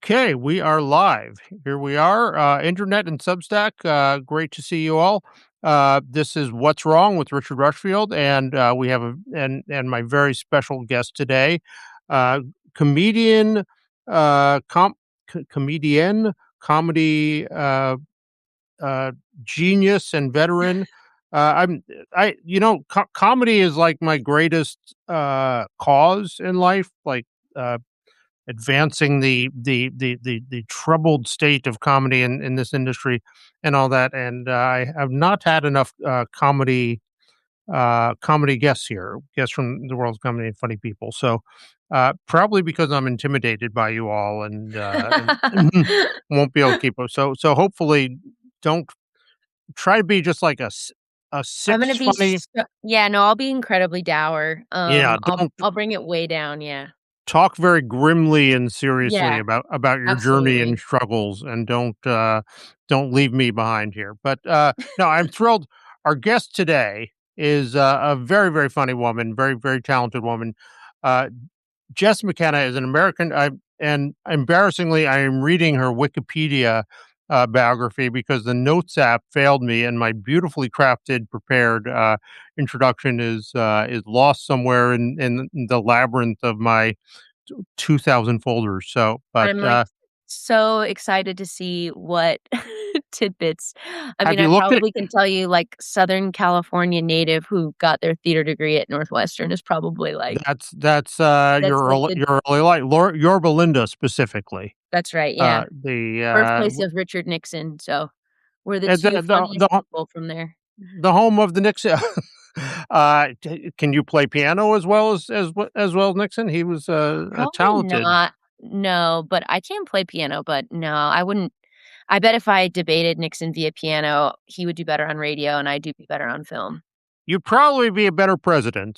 Okay, we are live. Here we are, internet and Substack. Great to see you all. This is What's Wrong with Richard Rushfield, and we have my very special guest today, uh, comedian, comedian, comedy uh, genius and veteran. Comedy is like my greatest cause in life. Uh, Advancing the troubled state of comedy in this industry and all that. And I have not had enough comedy guests here, guests from the world's comedy and funny people. So probably because I'm intimidated by you all and won't be able to keep up. So hopefully don't try to be just like a I'm gonna six be funny. yeah, no, I'll be incredibly dour. Yeah, I'll don't I'll bring it way down, yeah. talk very grimly and seriously Yeah, about your journey and absolutely. struggles, and don't leave me behind here. But no, I'm thrilled. Our guest today is a very funny woman, very talented woman. Uh, Jess McKenna is an American. And embarrassingly, I am reading her Wikipedia biography because the Notes app failed me, and my beautifully crafted, prepared introduction is lost somewhere in the labyrinth of my 2,000 folders. So, but I'm, like, so excited to see what tidbits. I have mean, you I looked at? probably can tell you, like, Southern California native who got their theater degree at Northwestern is probably, like That's that's, like, the your early life, Yorba Linda specifically. that's right, yeah. The Birthplace of Richard Nixon, so we're the the 2 the funniest the people from there. the home of the Nixon. Can you play piano as well as Nixon? He was a Probably talented. not, no, but I can play piano, but no, I wouldn't. I bet if I debated Nixon via piano, he would do better on radio and I'd do better on film. You'd probably be a better president.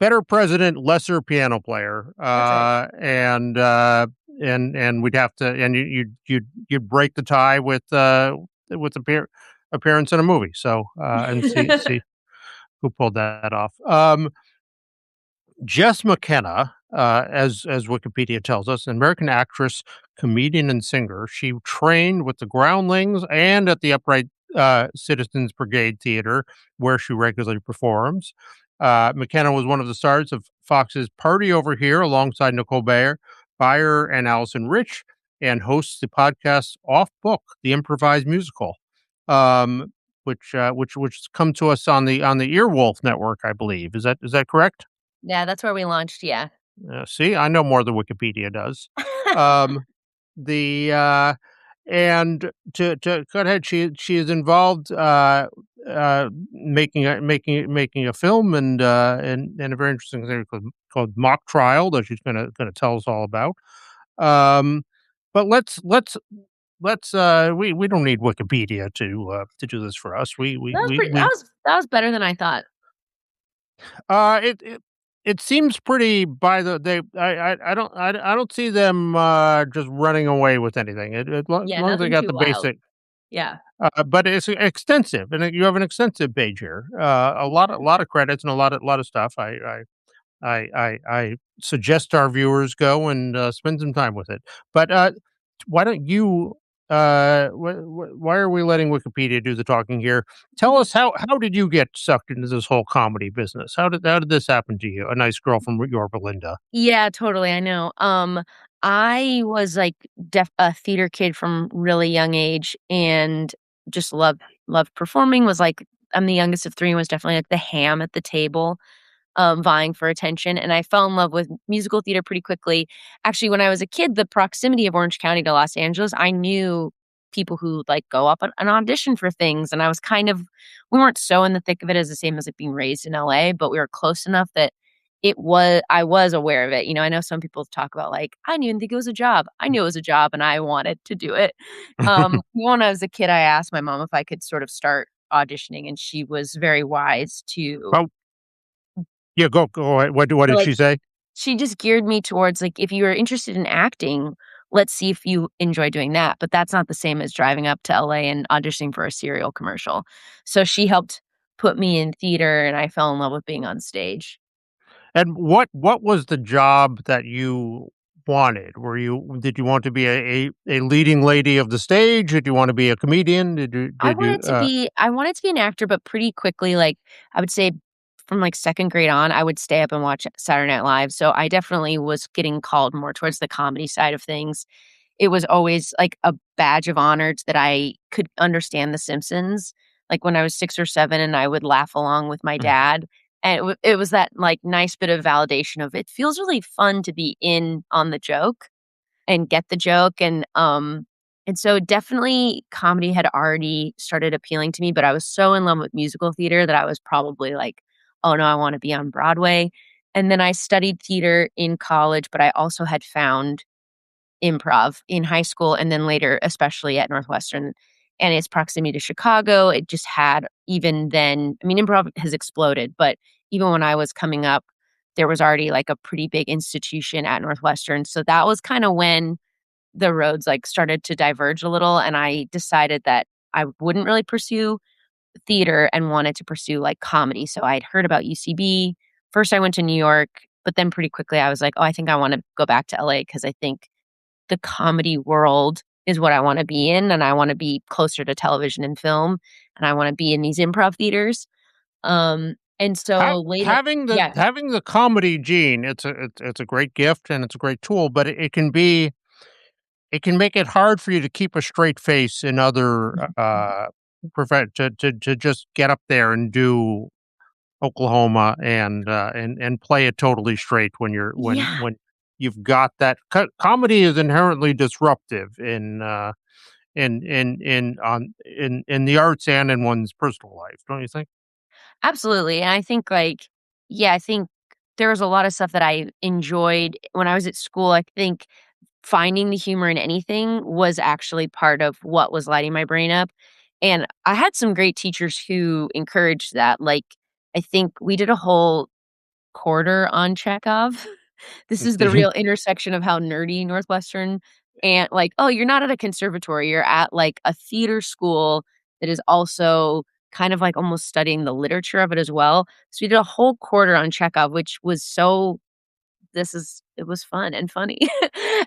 Better president, lesser piano player, That's right. and we'd have to, and you'd break the tie with appearance in a movie. So and see who pulled that off. Jess McKenna, as Wikipedia tells us, an American actress, comedian, and singer. She trained with the Groundlings and at the Upright Citizens Brigade Theater, where she regularly performs. McKenna was one of the stars of Fox's Party Over Here alongside Nicole Byer and Allison Rich, and hosts the podcast Off Book, the improvised musical, which has come to us on the Earwolf Network, I believe. Is that correct? Yeah, that's where we launched, yeah. See, I know more than Wikipedia does. Um, the and to cut ahead, she is involved making a film and a very interesting thing called Mock Trial that she's gonna tell us all about. Um, but we don't need Wikipedia to do this for us. We That was better than I thought. It seems pretty by the they I don't see them just running away with anything. As Yeah, long as they nothing got too the wild. basic, Yeah. but it's extensive, and you have an extensive page here. A lot of credits and a lot of stuff. I suggest our viewers go and spend some time with it. But why don't you? Why are we letting Wikipedia do the talking here? Tell us how did you get sucked into this whole comedy business? How did this happen to you? A nice girl from Yorba Linda. Yeah, totally, I know. I was, like, a theater kid from really young age and just loved performing, was, like I'm the youngest of 3 and was definitely, like, the ham at the table, vying for attention, and I fell in love with musical theater pretty quickly. Actually, when I was a kid, the proximity of Orange County to Los Angeles, I knew people who, like, go up and audition for things, and I was kind of we weren't so in the thick of it as the same as, like, being raised in LA, but we were close enough that I was aware of it. You know, I know some people talk about, like, "I didn't even think it was a job." I knew it was a job, and I wanted to do it. When I was a kid, I asked my mom if I could sort of start auditioning, and she was very wise to Oh, yeah, go ahead. What to, did like she say? she just geared me towards, like, if you're interested in acting, let's see if you enjoy doing that, but that's not the same as driving up to LA and auditioning for a cereal commercial. So she helped put me in theater, and I fell in love with being on stage. And what was the job that you wanted? Did you want to be a leading lady of the stage? Did you want to be a comedian? I wanted to be an actor, but pretty quickly, like, I would say from, like, 2nd grade on, I would stay up and watch Saturday Night Live, so I definitely was getting called more towards the comedy side of things. It was always, like, a badge of honor that I could understand The Simpsons, like, when I was 6 or 7 and I would laugh along with my dad, and it was that, like, nice bit of validation of it feels really fun to be in on the joke and get the joke, and so definitely comedy had already started appealing to me, but I was so in love with musical theater that I was probably like, "Oh, no, I wanna be on Broadway," and then I studied theater in college, but I also had found improv in high school and then later, especially at Northwestern, and its proximity to Chicago, it just had even then I mean, improv has exploded, but even when I was coming up, there was already, like, a pretty big institution at Northwestern, so that was kinda when the roads, like, started to diverge a little, and I decided that I wouldn't really pursue theater and wanted to pursue, like, comedy, so I'd heard about UCB. First, I went to New York, but then pretty quickly, I was like, "Oh, I think I wanna go back to LA because I think the comedy world is what I wanna be in, and I wanna be closer to television and film, and I wanna be in these improv theaters." And so later Yeah. Having the comedy gene, it's a great gift and it's a great tool, but it can make it hard for you to keep a straight face in other to just get up there and do Oklahoma and play it totally straight when Yeah. when you've got that. Comedy is inherently disruptive in the arts and in one's personal life, don't you think? Absolutely, and I think, like yeah, I think there was a lot of stuff that I enjoyed when I was at school. I think finding the humor in anything was actually part of what was lighting my brain up, and I had some great teachers who encouraged that, like, I think we did a whole quarter on Chekhov. This is the real intersection of how nerdy Northwestern and, like, oh, you're not at a conservatory, you're at, like, a theater school that is also kind of, like, almost studying the literature of it as well. So we did a whole quarter on Chekhov, which was so it was fun and funny.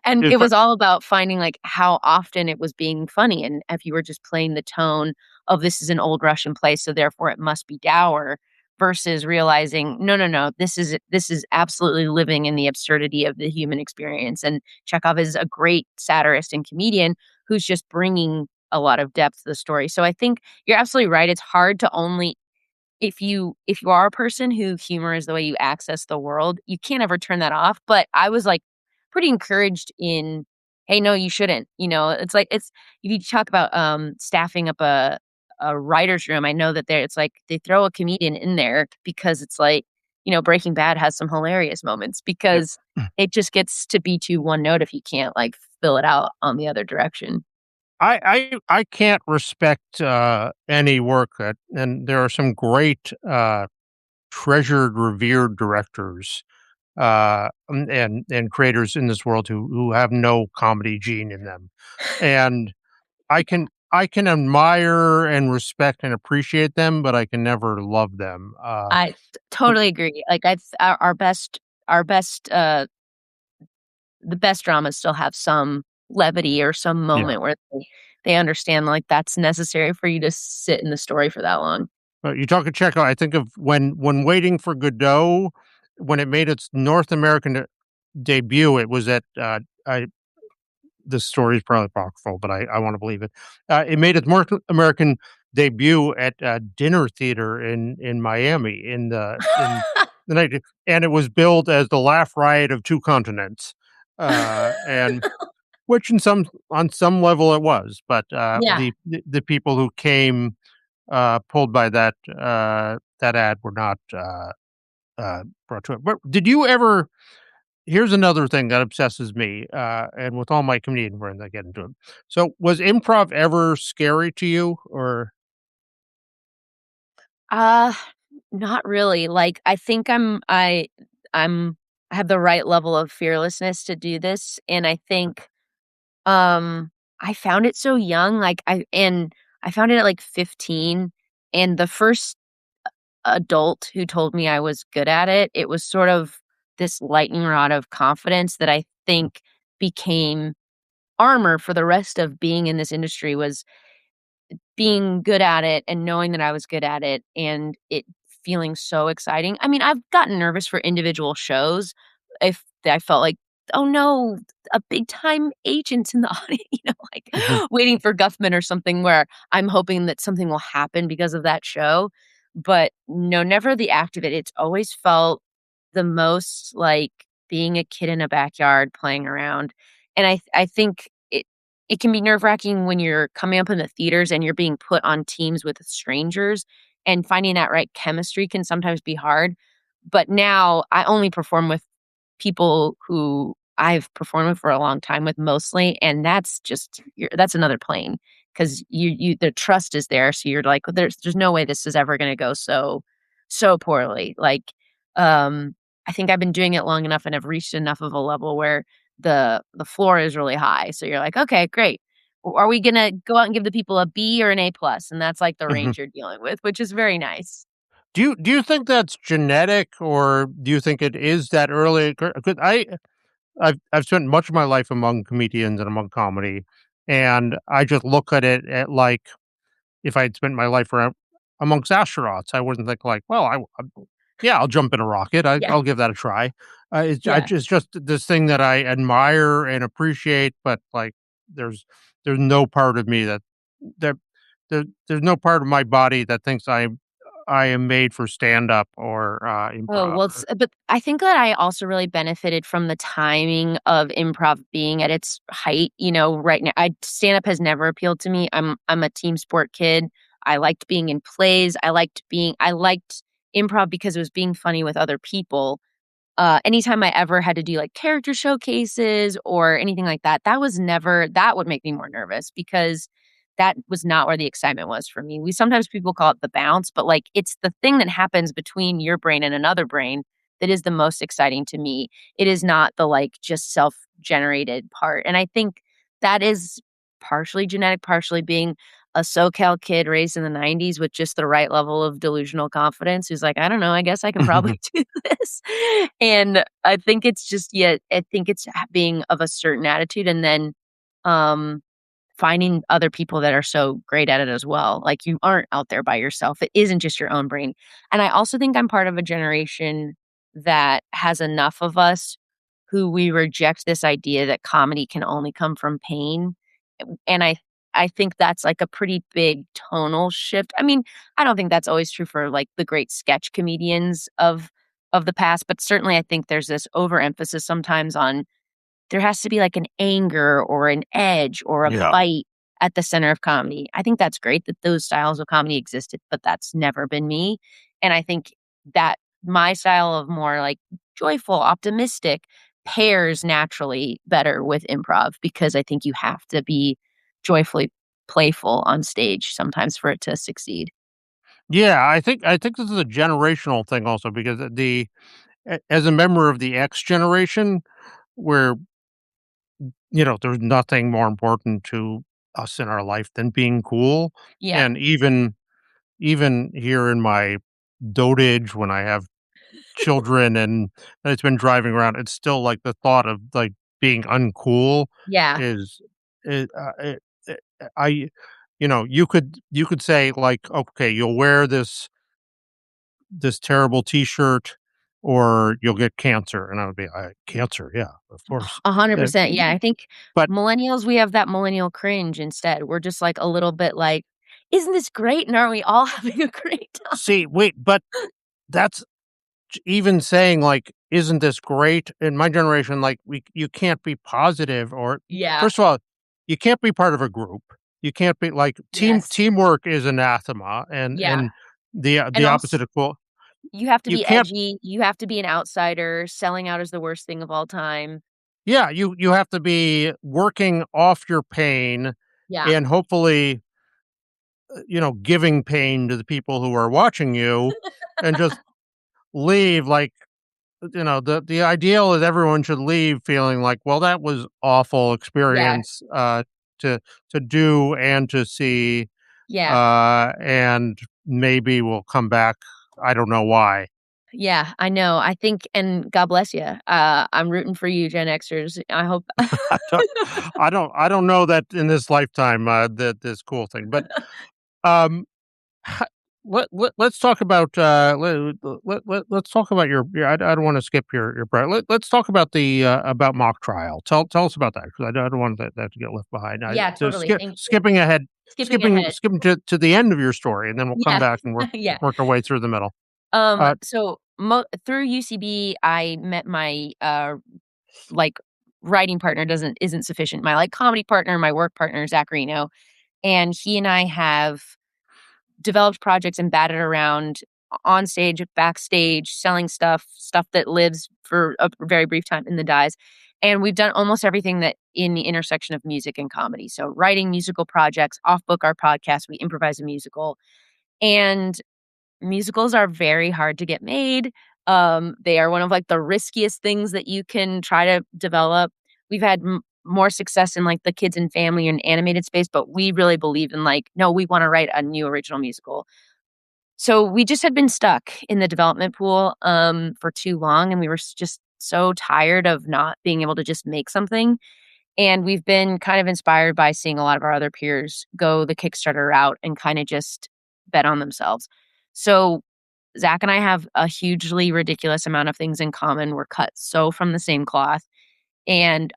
And it If was all about finding, like, how often it was being funny, and if you were just playing the tone of this is an old Russian play, so therefore it must be dour, versus realizing, no, no, no, this is absolutely living in the absurdity of the human experience, and Chekhov is a great satirist and comedian who's just bringing a lot of depth to the story. So I think you're absolutely right, it's hard to only if you are a person who humor is the way you access the world, you can't ever turn that off, but I was, like, pretty encouraged in, "Hey, no, you shouldn't," It's like it's if you talk about, staffing up a writer's room, I know that it's like they throw a comedian in there because it's like, Breaking Bad has some hilarious moments Yep. because it just gets to be too one note if you can't, like, fill it out on the other direction. I can't respect, any work and there are some great, treasured, revered directors, and creators in this world who have no comedy gene in them, and I can admire and respect and appreciate them, but I can never love them, but Totally agree, like, our best, the best dramas still have some levity or some yeah. moment where they understand, like, that's necessary for you to sit in the story for that long. You talk of Chekhov, I think of when Waiting for Godot, when it made its North American debut, it was at, I this story is probably apocryphal, but I wanna believe it. It made its North American debut at a dinner theater in Miami in the night, and it was billed as the laugh riot of 2 continents, and which in some on some level it was, but, Yeah. the people who came, pulled by that ad were not, brought to it. But did you ever here's another thing that obsesses me, and with all my comedian friends, I get into it. So, was improv ever scary to you, or Uh, Not really, like, I think I'm I have the right level of fearlessness to do this, and I think, I found it so young, I found it at, like, 15, and the first adult who told me I was good at it, it was sort of this lightning rod of confidence that I think became armor for the rest of being in this industry was being good at it and knowing that I was good at it and it feeling so exciting. I mean, I've gotten nervous for individual shows if I felt like, "Oh, no, a big time agent's in the audience," Mhm. waiting for Guffman or something where I'm hoping that something will happen because of that show. But no, never the act of it. It's always felt the most like being a kid in a backyard playing around. And I think it can be nerve-wracking when you're coming up in the theaters and you're being put on teams with strangers, and finding that right chemistry can sometimes be hard. But now I only perform with people who I've performed with for a long time with mostly, and that's just that's another plane because you the trust is there, so you're like, "Well, there's no way this is ever gonna go so poorly." I think I've been doing it long enough and have reached enough of a level where the floor is really high, so you're like, "Okay, great. Are we gonna go out and give the people a B or an A plus?" And that's, like, the Mhm. range you're dealing with, which is very nice. Do you think that's genetic, or do you think it is that early? 'Cause I've spent much of my life among comedians and among comedy, and I just look at it at, like, if I'd spent my life around amongst astronauts, I wouldn't think like, "Well, yeah, I'll jump in a rocket. Yeah, I'll give that a try." yeah. It's just this thing that I admire and appreciate, but, like, there's there's no part of me that there's no part of my body that thinks I am made for stand-up or, Oh, improv. well, but I think that I also really benefited from the timing of improv being at its height, right now I stand-up has never appealed to me. I'm a team sport kid. I liked being in plays. I liked improv because it was being funny with other people. Anytime I ever had to do, like, character showcases or anything like that, that would make me more nervous because that was not where the excitement was for me. Sometimes people call it the bounce, but, like, it's the thing that happens between your brain and another brain that is the most exciting to me. It is not the, like, just self-generated part, and I think that is partially genetic, partially being a SoCal kid raised in the '90s with just the right level of delusional confidence who's like, "I don't know, I guess I can probably do this." And I think it's just yeah, I think it's being of a certain attitude and then, um, finding other people that are so great at it as well. Like, you aren't out there by yourself. It isn't just your own brain. And I also think I'm part of a generation that has enough of us who we reject this idea that comedy can only come from pain. And I think that's, like, a pretty big tonal shift. I mean, I don't think that's always true for, like, the great sketch comedians of the past, but certainly I think there's this overemphasis sometimes on there has to be, like, an anger or an edge or a Yeah. bite at the center of comedy. I think that's great that those styles of comedy existed, but that's never been me, and I think that my style of more, like, joyful, optimistic pairs naturally better with improv because I think you have to be joyfully playful on stage sometimes for it to succeed. Yeah, I think this is a generational thing also because as a member of the X generation, where, there's nothing more important to us in our life than being cool, Yeah. and even here in my dotage when I have children and it's been driving around, it's still like the thought of, like, being uncool Yeah. is I you could say, like, "Okay, you'll wear this terrible T-shirt or you'll get cancer," and I would be, "Cancer, yeah, of course." Uh, 100%. Yeah, I think but millennials, we have that millennial cringe instead. We're just, like, a little bit like, "Isn't this great, and aren't we all having a great time?" see, wait, but that's even saying, like, "Isn't this great?" In my generation, like, we you can't be positive or Yeah. first of all, you can't be part of a group. You can't be like, Yes. teamwork is anathema Yeah. and the And also, opposite of cool. you have to You be can't edgy, you have to be an outsider, selling out is the worst thing of all time. Yeah, you have to be working off your pain Yeah. and hopefully, giving pain to the people who are watching you and just leave like, the ideal is everyone should leave feeling like, "Well, that was awful Yeah. experience, to do and to see, Yeah. and maybe we'll come back. I don't know why." Yeah, I know. I think and God bless you. I'm rooting for you, Gen Xers. I hope I don't I don't know that in this lifetime, that this cool thing, but, um, ho let's talk about, let's talk about I don't wanna skip your part. Let's talk about mock trial. Tell us about that, 'cause I don't want that to get left behind. I Yeah, so totally. Thank you. skipping ahead, Skipping ahead. skipping to the end of your story, and then we'll come Yeah. back and Yeah. work our way through the middle. Uh, So through UCB, I met my like writing partner doesn't isn't sufficient. My like comedy partner, my work partner, Zacharino, and he and I have developed projects and batted around on stage, backstage, selling stuff that lives for a very brief time and then dies. And we've done almost everything that in the intersection of music and comedy. So writing musical projects, off book our podcast, we improvise a musical. And musicals are very hard to get made. They are one of, like, the riskiest things that you can try to develop. We've had more success in, like, the kids and family and animated space, but we really believe in, like, "No, we wanna write a new original musical." So, we just had been stuck in the development pool, for too long, and we were just so tired of not being able to just make something, and we've been kind of inspired by seeing a lot of our other peers go the Kickstarter route and kinda just bet on themselves. So Zach and I have a hugely ridiculous amount of things in common. We're cut so from the same cloth. And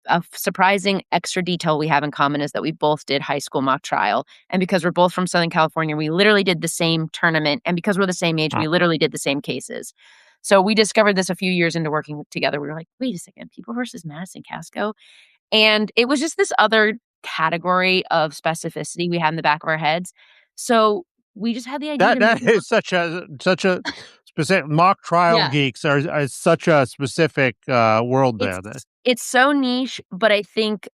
a surprising extra detail we have in common is that we both did high school mock trial. And because we're both from Southern California, we literally did the same tournament. And because we're the same age, uh, we literally did the same cases. So we discovered this a few years into working together. We were like, wait a second, People versus Madison Casco. And it was just this other category of specificity we had in the back of our heads. So we just had the idea to that make is such a specific mock trial yeah. geeks are such a specific, world there that It's so niche, but I think,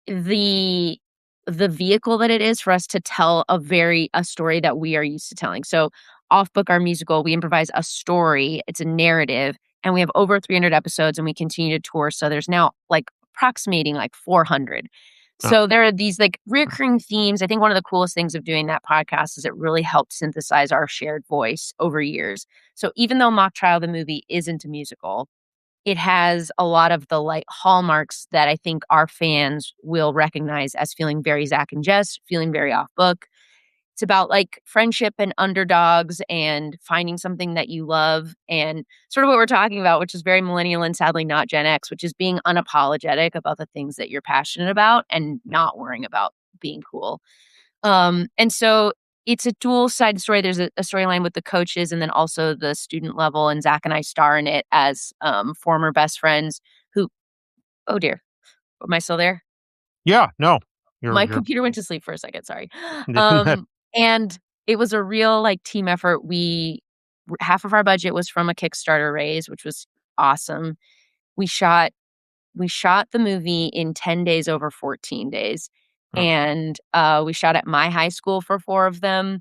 the the vehicle that it is for us to tell a story that we are used to telling. So, off book our musical, we improvise a story, it's a narrative, and we have over 300 episodes and we continue to tour, so there's now, like, approximating, like, 400. uh, So there are these, like, recurring themes. I think one of the coolest things of doing that podcast is it really helped synthesize our shared voice over years. So even though Mock Trial the movie isn't a musical, it has a lot of the, like, hallmarks that I think our fans will recognize as feeling very Zach and Jess, feeling very off book. It's about, like, friendship and underdogs and finding something that you love and sort of what we're talking about, which is very millennial and sadly not Gen X, which is being unapologetic about the things that you're passionate about and not worrying about being cool. And so it's a dual-sided story. There's a storyline with the coaches and then also the student level, and Zach and I star in it as, former best friends who oh, dear. Am I still there? yeah, no, My you're computer went to sleep for a second, sorry. And it was a real, like, team effort. Half of our budget was from a Kickstarter raise, which was awesome. We shot we shot the movie in 10 days over 14 days, and, we shot at my high school for 4 of them.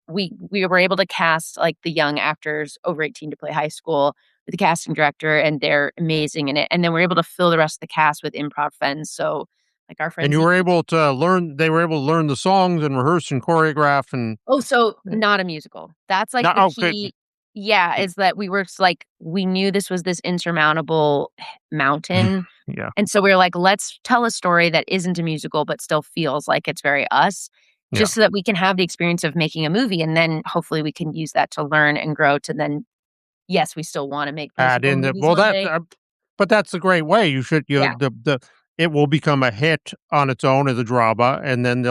We were able to cast, like, the young actors over 18 to play high school with the casting director, and they're amazing in it, and then we're able to fill the rest of the cast with improv friends, so, like, our and friend Zeke. they were able to learn the songs and rehearse and choreograph and Oh, so eh, not a musical. That's, like, no, the okay, key. Yeah, is that we were like we knew this was this insurmountable mountain. yeah, And so we were like, "Let's tell a story that isn't a musical, but still feels like it's very us, yeah, just so that we can have the experience of making a movie, and then hopefully we can use that to learn and grow to then yes, we still wanna make add musical in the movies well, one day." but that's a great way. Yeah, The it will become a hit on its own as a drama, and then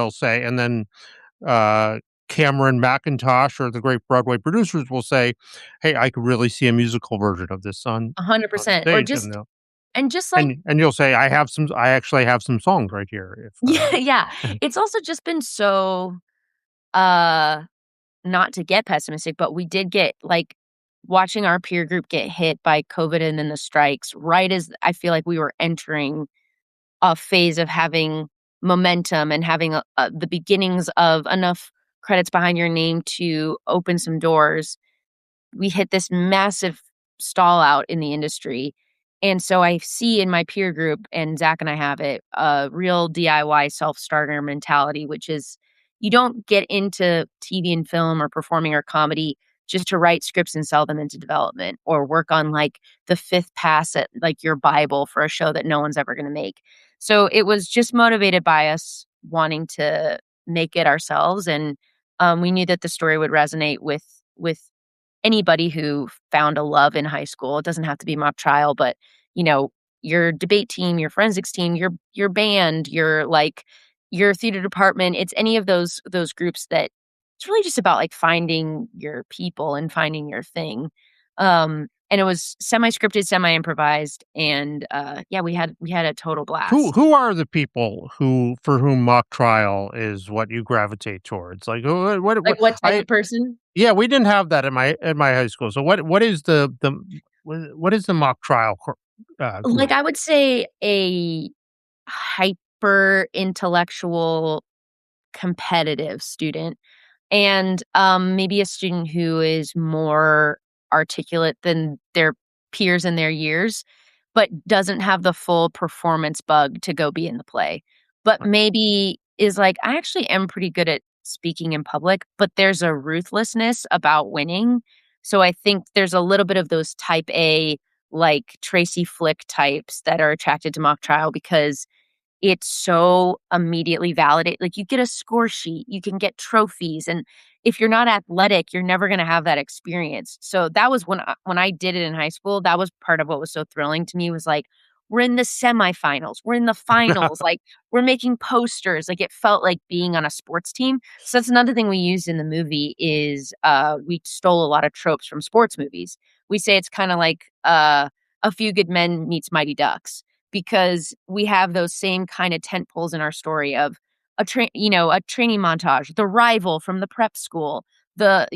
uh, Cameron McIntosh or the great Broadway producers will say, "Hey, I could really see a musical version of this on 100%. Or stage," just and just, like and you'll say, I actually have some songs right here." If yeah, yeah. It's also just been so, uh not to get pessimistic, but we did get, like watching our peer group get hit by COVID and then the strikes right as I feel like we were entering a phase of having momentum and having the beginnings of enough credits behind your name to open some doors. We hit this massive stall out in the industry. And so I see in my peer group, and Zach and I have it, a real DIY self starter mentality, which is you don't get into TV and film or performing or comedy just to write scripts and sell them into development or work on like the fifth pass at like your Bible for a show that no one's ever going to make. So it was just motivated by us wanting to make it ourselves. And we knew that the story would resonate with anybody who found a love in high school. It doesn't have to be mock trial, but you know, your debate team, your forensics team, your band, your theater department, it's any of those groups that it's really just about like finding your people and finding your thing. And it was semi-scripted, semi-improvised, and yeah, we had a total blast. Who are the people who for whom mock trial is what you gravitate towards? Like, Like what what type I of person? yeah, we didn't have that in my high school. So what is what is the mock trial Like group? I would say a hyper intellectual competitive student and, maybe a student who is more articulate than their peers in their years, but doesn't have the full performance bug to go be in the play. But maybe is like, "I actually am pretty good at speaking in public," but there's a ruthlessness about winning. So I think there's a little bit of those type A, like Tracy Flick types that are attracted to mock trial because it's so immediately validate like, you get a score sheet, you can get trophies, and if you're not athletic, you're never gonna have that experience. So that was when I did it in high school, that was part of what was so thrilling to me was, like, we're in the semifinals, we're in the finals, like, we're making posters, like, it felt like being on a sports team. So that's another thing we used in the movie is, we stole a lot of tropes from sports movies. We say it's kinda like, A Few Good Men meets Mighty Ducks because we have those same kind of tent poles in our story of a training montage, the rival from the prep school, the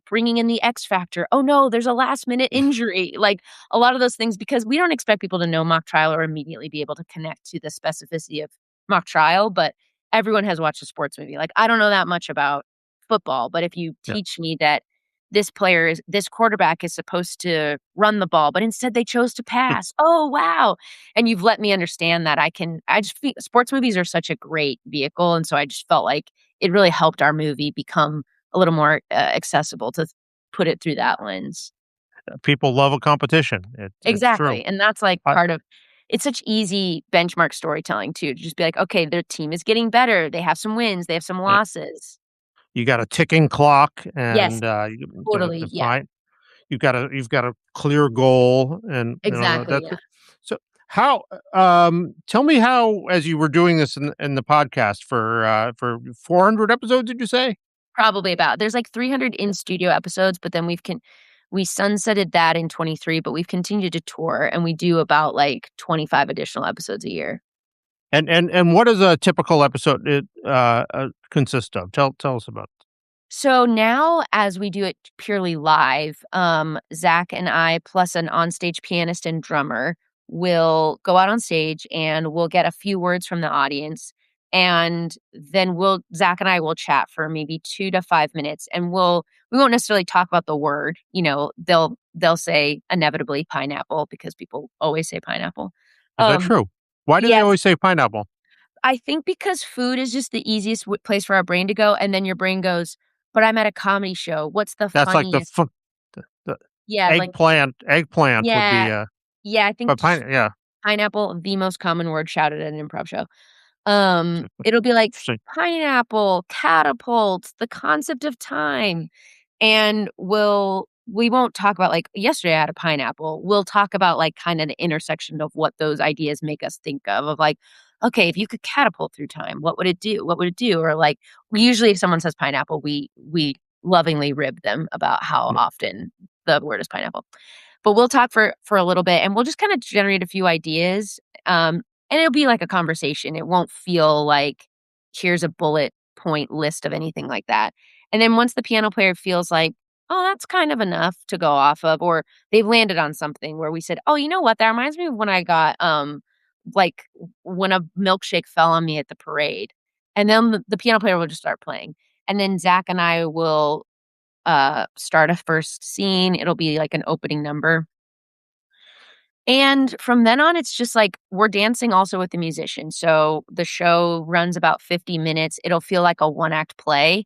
bringing in the X factor. Oh no, there's a last minute injury. Like a lot of those things because we don't expect people to know mock trial or immediately be able to connect to the specificity of mock trial, but everyone has watched a sports movie. Like I don't know that much about football, but if you Yeah. teach me that this quarterback is supposed to run the ball, but instead they chose to pass. Oh, wow. And you've let me understand that I just feel sports movies are such a great vehicle, and so I just felt like it really helped our movie become a little more, accessible to put it through that lens. People love a competition. It's true. Exactly, and that's, like, I part of it's such easy benchmark storytelling too, to just be like, "Okay, their team is getting better. They have some wins. They have some yeah. losses." You got a ticking clock Yes, and, totally, to yeah. find you've got a clear goal and, Exactly, that's yeah. so how, tell me how as you were doing this in the podcast for 400 episodes, did you say? Probably about there's, like, 300 in-studio episodes, but then we sunsetted that in '23, but we've continued to tour, and we do about, like, 25 additional episodes a year. And what does a typical episode consist of? Tell us about it. So now, as we do it purely live, Zach and I, plus an onstage pianist and drummer, will go out on stage and we'll get a few words from the audience. And then Zach and I will chat for maybe 2 to 5 minutes, and we won't necessarily talk about the word. They'll say inevitably pineapple because people always say pineapple. Is that Um, true? Why do they yes, always say pineapple? I think because food is just the easiest place for our brain to go, and then your brain goes, "But I'm at a comedy show. What's the That's like funniest?" the Yeah, like eggplant would be, yeah, yeah, I think but yeah. pineapple, the most common word shouted at an improv show. So It'll be like interesting. pineapple, catapult, the concept of time. And we won't talk about like yesterday I had a pineapple. We'll talk about like kind of the intersection of what those ideas make us think of like, okay, if you could catapult through time, what would it do? What would it do? Or like usually if someone says pineapple, we lovingly rib them about how often the word is pineapple. But we'll talk for a little bit and we'll just kind of generate a few ideas. And it'll be like a conversation. It won't feel like here's a bullet point list of anything like that. And then once the piano player feels like, "Oh, that's kind of enough to go off of," or they've landed on something where we said, "Oh, you know what? That reminds me of when I got, like, when a milkshake fell on me at the parade." And then the piano player will just start playing. And then Zach and I will, start a first scene. It'll be like an opening number. And from then on, it's just like we're dancing also with the musician. So the show runs about 50 minutes. It'll feel like a one-act play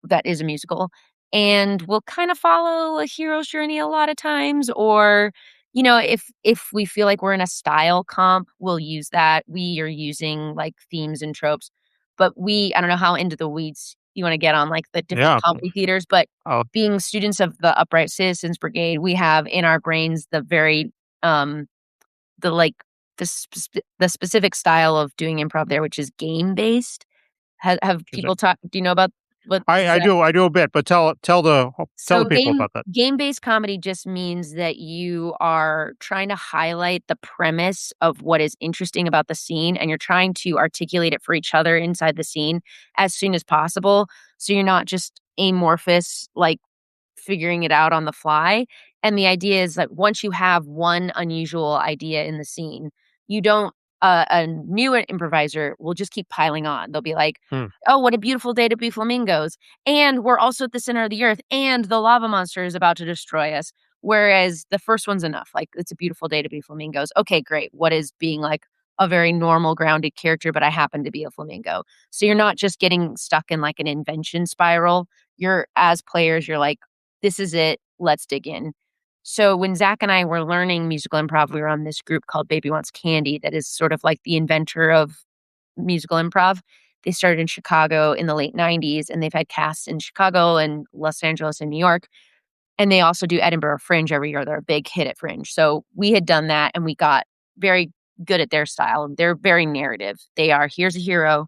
that is a musical, and we'll kind of follow a hero's journey a lot of times, or if we feel like we're in a style comp, we'll use that. We are using like themes and tropes, but I don't know how into the weeds you want to get on like the different Yeah. comedy theaters, but Oh, being students of the Upright Citizens Brigade, we have in our brains um the like the specific style of doing improv there, which is game based. Have people talked? Do you know about what I that? do a bit, but tell the So people about that. game-based comedy just means that you are trying to highlight the premise of what is interesting about the scene, and you're trying to articulate it for each other inside the scene as soon as possible. So you're not just amorphous, like figuring it out on the fly. And the idea is that once you have one unusual idea in the scene, you don't a new improviser will just keep piling on. They'll be like, Hmm. "Oh, what a beautiful day to be flamingos. And we're also at the center of the earth and the lava monster is about to destroy us." Whereas the first one's enough. Like, it's a beautiful day to be flamingos. Okay, great. What is being like a very normal grounded character, but I happen to be a flamingo. So you're not just getting stuck in like an invention spiral. You're as players, you're like, this is it. Let's dig in. So when Zach and I were learning musical improv, we were on this group called Baby Wants Candy that is sort of like the inventor of musical improv. They started in Chicago in the late 90s and they've had casts in Chicago and Los Angeles and New York. And they also do Edinburgh Fringe every year. They're a big hit at Fringe. So we had done that and we got very good at their style. They're very narrative. They are, here's a hero,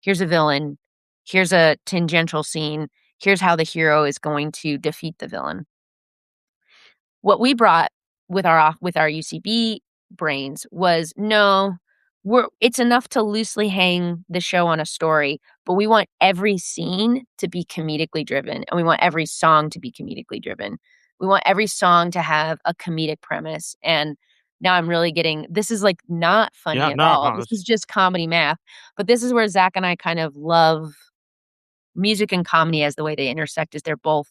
here's a villain, here's a tangential scene, here's how the hero is going to defeat the villain. What we brought with our UCB brains was, no, it's enough to loosely hang the show on a story, but we want every scene to be comedically driven, and we want every song to be comedically driven. We want every song to have a comedic premise, and now I'm really getting this is, like, not funny Yeah, at no, all. no, This is just comedy math, but this is where Zach and I kind of love music and comedy as the way they intersect is they're both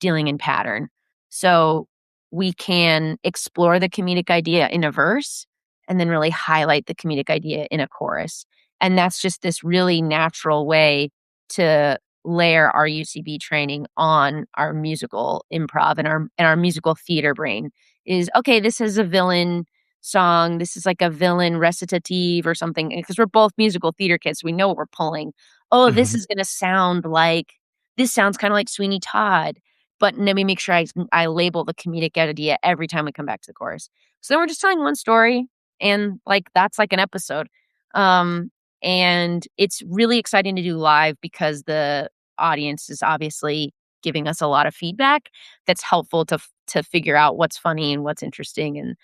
dealing in pattern. So we can explore the comedic idea in a verse and then really highlight the comedic idea in a chorus. And that's just this really natural way to layer our UCB training on our musical improv and our musical theater brain is okay, this is a villain song, this is like a villain recitative or something because we're both musical theater kids, so we know what we're pulling. Oh, this is gonna sound like this sounds kinda like Sweeney Todd, but let me make sure I label the comedic idea every time we come back to the chorus. So then we're just telling one story, and, like, that's like an episode. Um, and it's really exciting to do live because the audience is obviously giving us a lot of feedback that's helpful to figure out what's funny and what's interesting, and,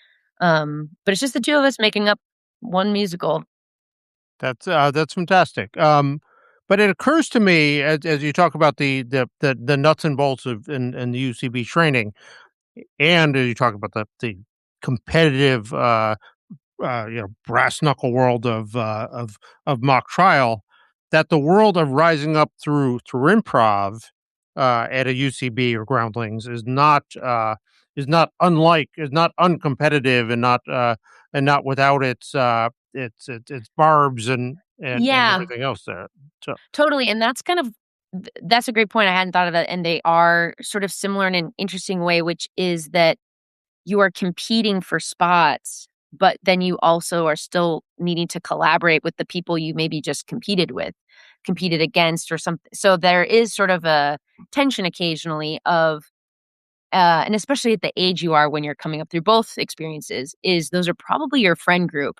but it's just the 2 of us making up one musical. that's fantastic. But it occurs to me as you talk about the nuts and bolts of in the UCB training, and as you talk about the competitive brass knuckle world of mock trial, that the world of rising up through improv at a UCB or Groundlings is not uncompetitive and not without its barbs and Yeah. everything else there. So Totally, and that's kind of that's a great point, I hadn't thought of that, and they are sort of similar in an interesting way, which is that you are competing for spots, but then you also are still needing to collaborate with the people you maybe just competed against or something. So there is sort of a tension occasionally of and especially at the age you are when you're coming up through both experiences, is those are probably your friend group.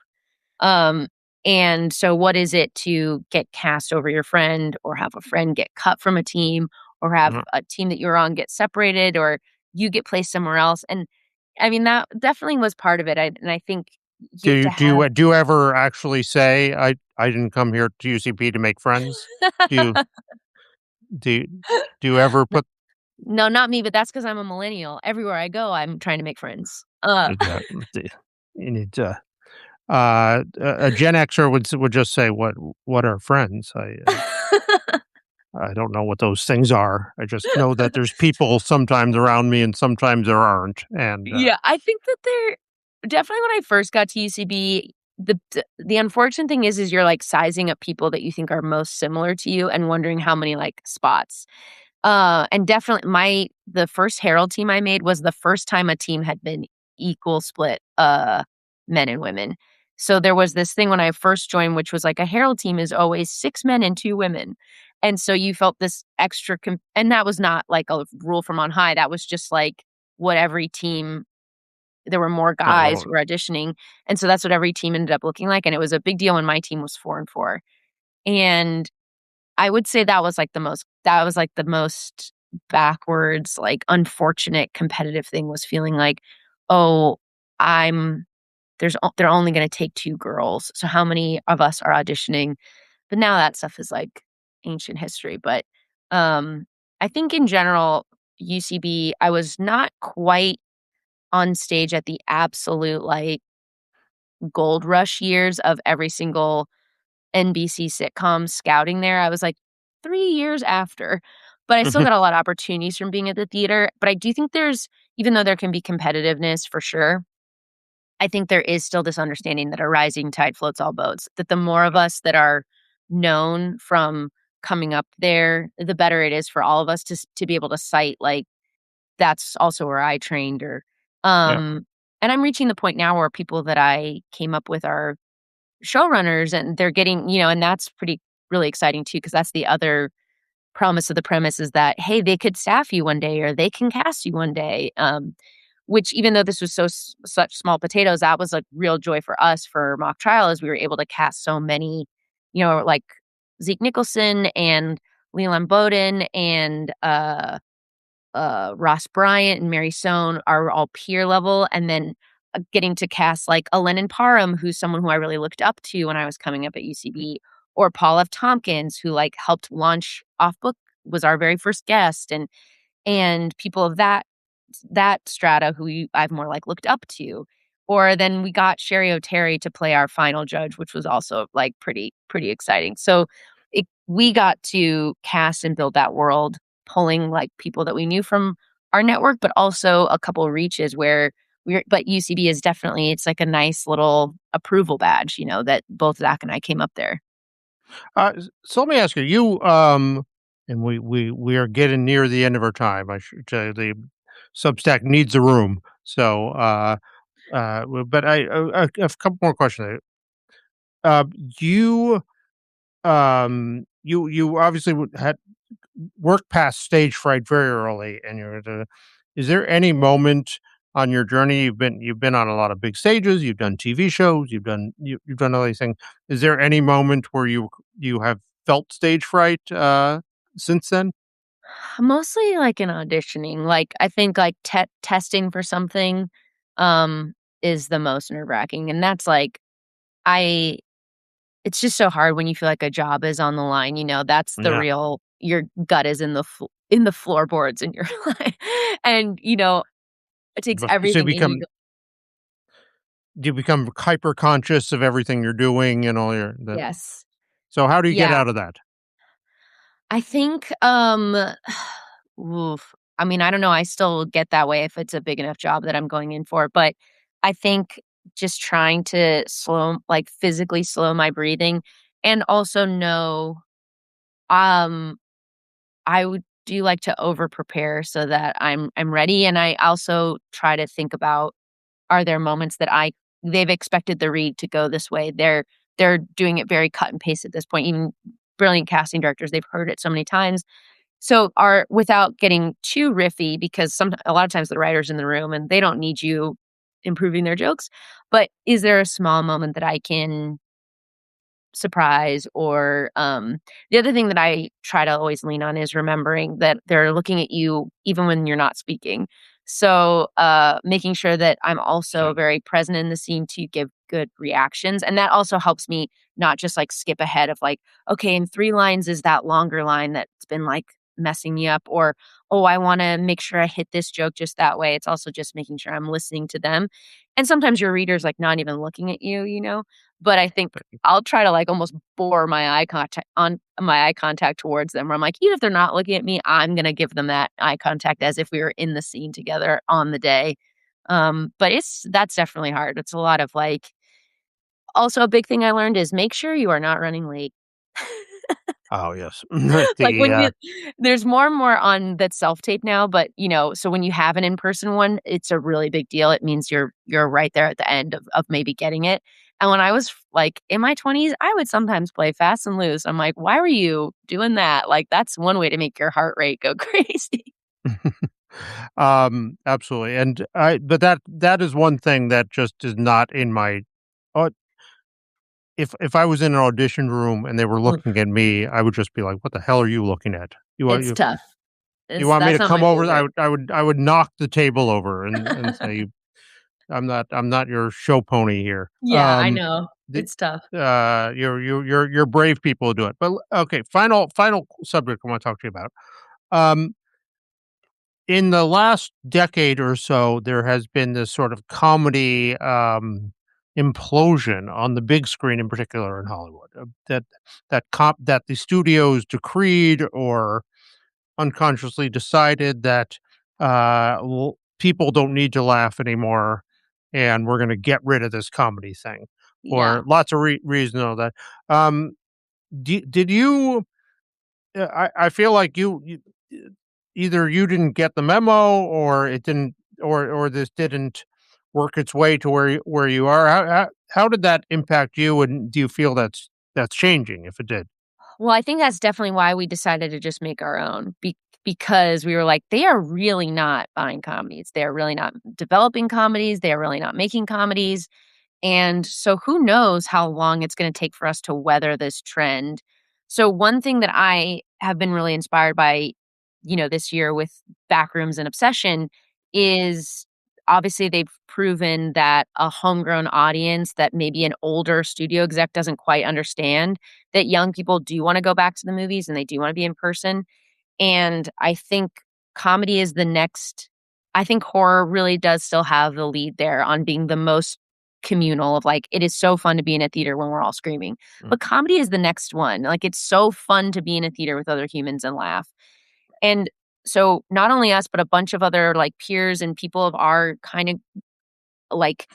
Um, and so what is it to get cast over your friend or have a friend get cut from a team or have mhm. a team that you're on get separated or you get placed somewhere else? And I mean, that definitely was part of it. And I think you have to have Do you ever actually say I didn't come here to UCB to make friends? Do you do you, do you ever N put no, not me, but that's because 'cause I'm a millennial. Everywhere I go, I'm trying to make friends. exactly? You need to a Gen Xer would just say, what are friends?" I don't know what those things are. I just know that there's people sometimes around me and sometimes there aren't, and, Yeah, I think that they're definitely when I first got to UCB, the unfortunate thing is you're, like, sizing up people that you think are most similar to you and wondering how many, like, spots. And definitely the first Herald team I made was the first time a team had been equal split, men and women. So there was this thing when I first joined, which was like a Herald team is always 6 men and 2 women. And so you felt this extra and that was not like a rule from on high. That was just like what every team there were more Yeah, guys well, who were auditioning. And so that's what every team ended up looking like. And it was a big deal when my team was 4 and 4. And I would say that was, like, the most backwards, like, unfortunate competitive thing was feeling like, "Oh, I'm they're only gonna take 2 girls, so how many of us are auditioning?" But now that stuff is, like, ancient history, but, um, I think in general, UCB, I was not quite on stage at the absolute, like, gold rush years of every single NBC sitcom scouting there. I was, like, 3 years after, but I still got a lot of opportunities from being at the theater, but I do think there's even though there can be competitiveness for sure, I think there is still this understanding that a rising tide floats all boats, that the more of us that are known from coming up there, the better it is for all of us to be able to cite, like, "That's also where I trained," or, yeah. um and I'm reaching the point now where people that I came up with are showrunners and they're getting and that's pretty really exciting too because that's the other promise of the premise is that, hey, they could staff you one day or they can cast you one day, which even though this was such small potatoes, that was a real joy for us for mock trial as we were able to cast so many, like Zeke Nicholson and Leland Bowden and Ross Bryant and Mary Sohn are all peer level, and then, getting to cast, like, a Lennon Parham, who's someone who I really looked up to when I was coming up at UCB, or Paul F. Tompkins, who, like, helped launch Off Book, was our very first guest, and people of that strata who I've more, like, looked up to. Or then we got Sherry O'Terry to play our final judge, which was also, like, pretty exciting. So, we got to cast and build that world, pulling, like, people that we knew from our network, but also a couple reaches where but UCB is definitely it's like a nice little approval badge, that both Zach and I came up there. So let me ask you, and we are getting near the end of our time. I should say the Substack needs a room. So, but I have a couple more questions. Uh, you, you obviously had worked past stage fright very early, and is there any moment on your journey you've been on a lot of big stages, you've done TV shows, you've done all these things. Is there any moment where you have felt stage fright since then? Mostly, like, in auditioning, like, I think, like, testing for something, um, is the most nerve-wracking, and that's, like I it's just so hard when you feel like a job is on the line, that's the Yeah. real your gut is in the floorboards and you're like and, it takes So everything in you to you become hyper conscious of everything you're doing and all your that. Yes. So how do you get Yeah. out of that? I think, oof, I mean, I don't know, I still get that way if it's a big enough job that I'm going in for, but I think just trying to physically slow my breathing and also know, um, I would do like to over prepare so that I'm ready, and I also try to think about, are there moments that they've expected the read to go this way, they're doing it very cut and paste at this point, even brilliant casting directors, they've heard it so many times. So, are without getting too riffy because a lot of times the writer's in the room and they don't need you improving their jokes, but is there a small moment that I can surprise or, the other thing that I try to always lean on is remembering that they're looking at you even when you're not speaking. So, making sure that I'm also Right. very present in the scene to give good reactions, and that also helps me not just, like, skip ahead of, like, "Okay, in 3 lines is that longer line that's been, like, messing me up," or, "Oh, I wanna make sure I hit this joke just that way." It's also just making sure I'm listening to them, and sometimes your reader's, like, not even looking at you, but I think I'll try to, like, almost bore my eye contact towards them where I'm like, even if they're not looking at me, I'm gonna give them that eye contact as if we were in the scene together on the day. But that's definitely hard. It's a lot of, like also a big thing I learned is make sure you are not running late. Oh, yes. Like, The, when you there's more and more on that self-tape now, but, so when you have an in-person one, it's a really big deal. It means you're right there at the end of maybe getting it. And when I was, like, in my 20s, I would sometimes play fast and loose. I'm like, "Why were you doing that?" Like, that's one way to make your heart rate go crazy. absolutely, and I but that is one thing that just is not in my uh, if I was in an audition room and they were looking Oof, at me, I would just be like, "What the hell are you looking at? You want it's you tough. you It's want me that's to not come my over?" favorite. I would knock the table over and say, I'm not your show pony here." Yeah, I know. The It's tough. you're brave people who do it. But okay, final subject I wanna talk to you about. Um, in the last decade or so, there has been this sort of comedy, implosion on the big screen, in particular in Hollywood, that the studios decreed or unconsciously decided that, people don't need to laugh anymore, and we're gonna get rid of this comedy thing Yeah. for lots of reasons and all that. Um, did you I feel like either you didn't get the memo or it didn't or this didn't work its way to where you are. How did that impact you, and do you feel that's changing if it did? Well, I think that's definitely why we decided to just make our own because we were like, they are really not buying comedies. They are really not developing comedies. They are really not making comedies. And so who knows how long it's going to take for us to weather this trend. So one thing that I have been really inspired by, this year with Backrooms and Obsession is obviously they've proven that a homegrown audience that maybe an older studio exec doesn't quite understand, that young people do want to go back to the movies and they do want to be in person. And I think comedy is the next. I think horror really does still have the lead there on being the most communal of, like, it is so fun to be in a theater when we're all screaming. Mm. But comedy is the next one. Like, it's so fun to be in a theater with other humans and laugh. And so not only us, but a bunch of other, like, peers and people of our kind of, like,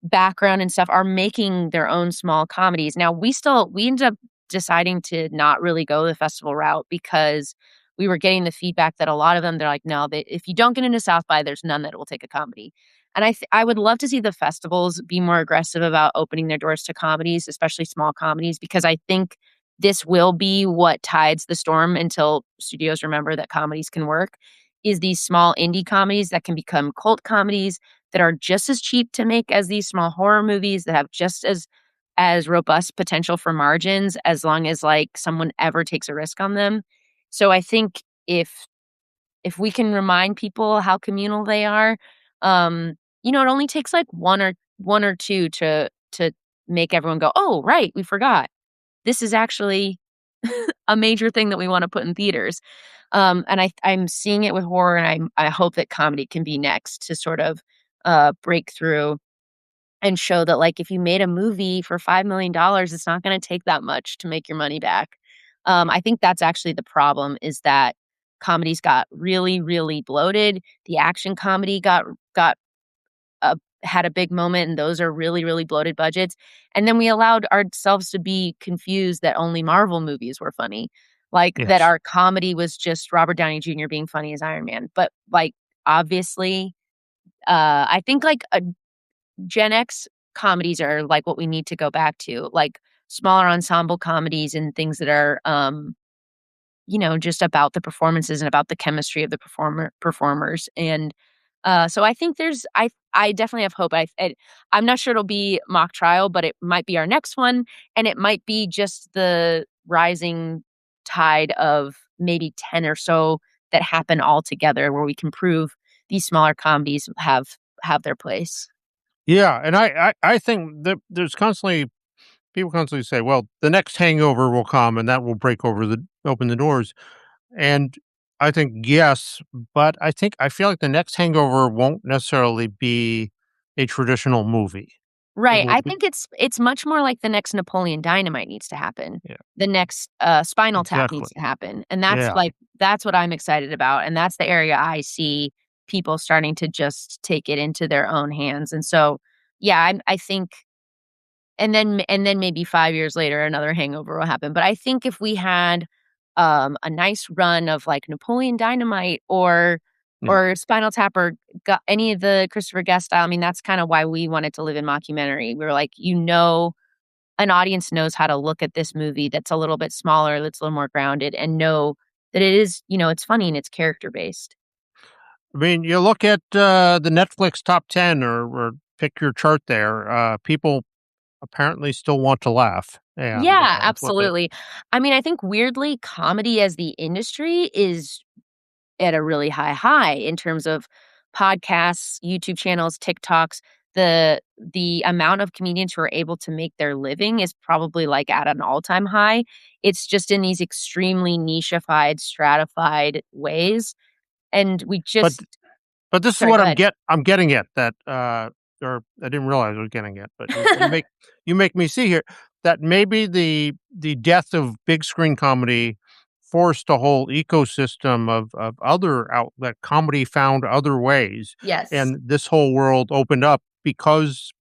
background and stuff are making their own small comedies. Now we ended up deciding to not really go the festival route because we were getting the feedback that a lot of them, they're like, "No, if you don't get into South by, there's none that will take a comedy." And I would love to see the festivals be more aggressive about opening their doors to comedies, especially small comedies, because I think this will be what tides the storm until studios remember that comedies can work, is these small indie comedies that can become cult comedies that are just as cheap to make as these small horror movies, that have just as robust potential for margins, as long as, like, someone ever takes a risk on them. So I think if we can remind people how communal they are, it only takes, like, one or two to make everyone go, "Oh, right, we forgot. This is actually a major thing that we wanna put in theaters." And I'm seeing it with horror, and I hope that comedy can be next to sort of, break through and show that, like, if you made a movie for $5 million, it's not gonna take that much to make your money back. I think that's actually the problem, is that comedies got really, really bloated. The action comedy got had a big moment, and those are really, really bloated budgets. And then we allowed ourselves to be confused that only Marvel movies were funny, like, that Yes. our comedy was just Robert Downey Jr. being funny as Iron Man. But, like, obviously, I think, like, a Gen X comedies are, like, what we need to go back to, like, smaller ensemble comedies and things that are, just about the performances and about the chemistry of the performers. And so I think I definitely have hope. I'm not sure it'll be Mock Trial, but it might be our next one, and it might be just the rising tide of maybe 10 or so that happen all together, where we can prove these smaller comedies have their place. Yeah, and I think that there's constantly people constantly say, "Well, the next hangover will come, and that will break over the open the doors." And I think yes, but I feel like the next hangover won't necessarily be a traditional movie. It Right, will I be think it's much more like the next Napoleon Dynamite needs to happen. yeah, The next, Spinal Tap exactly. needs to happen, and that's, Yeah. like, that's what I'm excited about, and that's the area I see people starting to just take it into their own hands. And so, yeah, I think, and then maybe 5 years later, another Hangover will happen. But I think if we had a nice run of, like, Napoleon Dynamite Yeah. or Spinal Tap or got any of the Christopher Guest style. I mean, that's kinda why we wanted to live in mockumentary. We were like, an audience knows how to look at this movie that's a little bit smaller, that's a little more grounded, and know that it is, it's funny and it's character based. I mean, you look at, the Netflix top 10 or pick your chart there, people apparently still want to laugh, and, Yeah, that's what they absolutely. I mean, I think weirdly, comedy as the industry is at a really high in terms of podcasts, YouTube channels, TikToks. The amount of comedians who are able to make their living is probably, like, at an all-time high. It's just in these extremely nicheified, stratified ways, and we but just But this is sorry, what go ahead. I'm getting at that, or I didn't realize I was getting at, but you make me see here that maybe the death of big screen comedy forced a whole ecosystem of other outlet comedy found other ways, Yes. and this whole world opened up because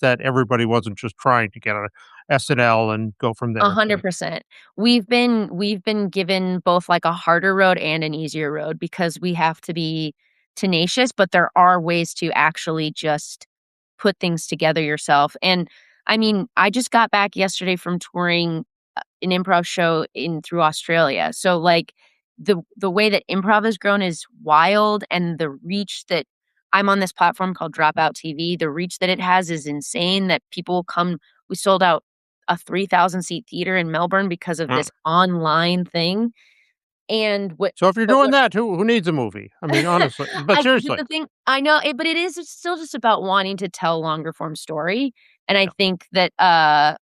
that everybody wasn't just trying to get a SNL and go from there to 100%. We've been given both, like, a harder road and an easier road because we have to be tenacious, but there are ways to actually just put things together yourself, and, I mean, I just got back yesterday from touring, an improv show in through Australia, so, like, the way that improv has grown is wild, and the reach that I'm on this platform called Dropout TV, the reach that it has is insane that people come we sold out a 3,000 seat theater in Melbourne because of uh, this online thing, and what so if you're but doing what that, who needs a movie? I mean, honestly, but I but seriously. the thing I know it but it is it's still just about wanting to tell longer form story, and I think that,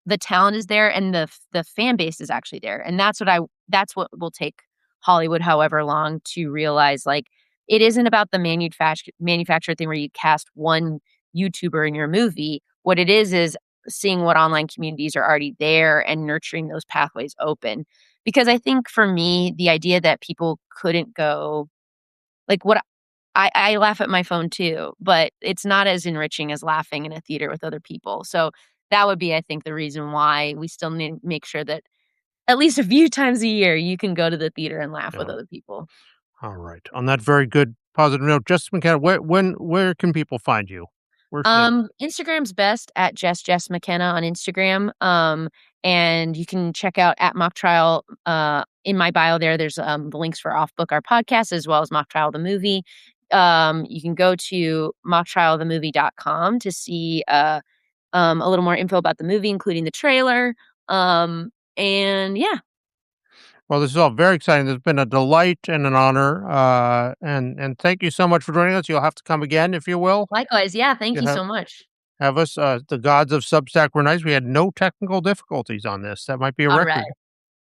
the talent is there and the fan base is actually there, and that's what will take Hollywood however long to realize, like, it isn't about the manufactured thing where you cast one YouTuber in your movie. What it is seeing what online communities are already there and nurturing those pathways open. Because I think for me, the idea that people couldn't go like, what I laugh at my phone too, but it's not as enriching as laughing in a theater with other people, so that would be, I think, the reason why we still need to make sure that at least a few times a year, you can go to the theater and laugh with Yeah. other people. All right. On that very good positive note, Jess McKenna, where can people find you? Where should they look? Instagram's best at Jess McKenna on Instagram, and you can check out at Mock Trial, in my bio there's, the links for Off Book, our podcast, as well as Mock Trial the movie. You can go to mocktrialthemovie.com to see, a little more info about the movie, including the trailer, and yeah, Well, this is all very exciting. It's been a delight and an honor, and thank you so much for joining us. You'll have to come again if you will. likewise, yeah, thank You you so much. have us. The gods of Substack were nice. We had no technical difficulties on this. That might be a Alright.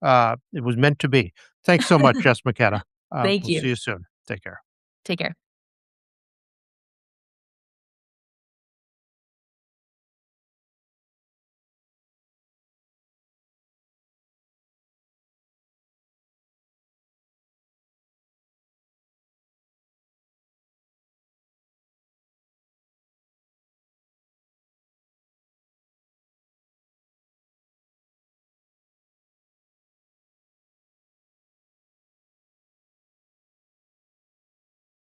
record. It was meant to be. Thanks so much, Jess McKenna. Thank We'll you. see you soon. Take care. Take care.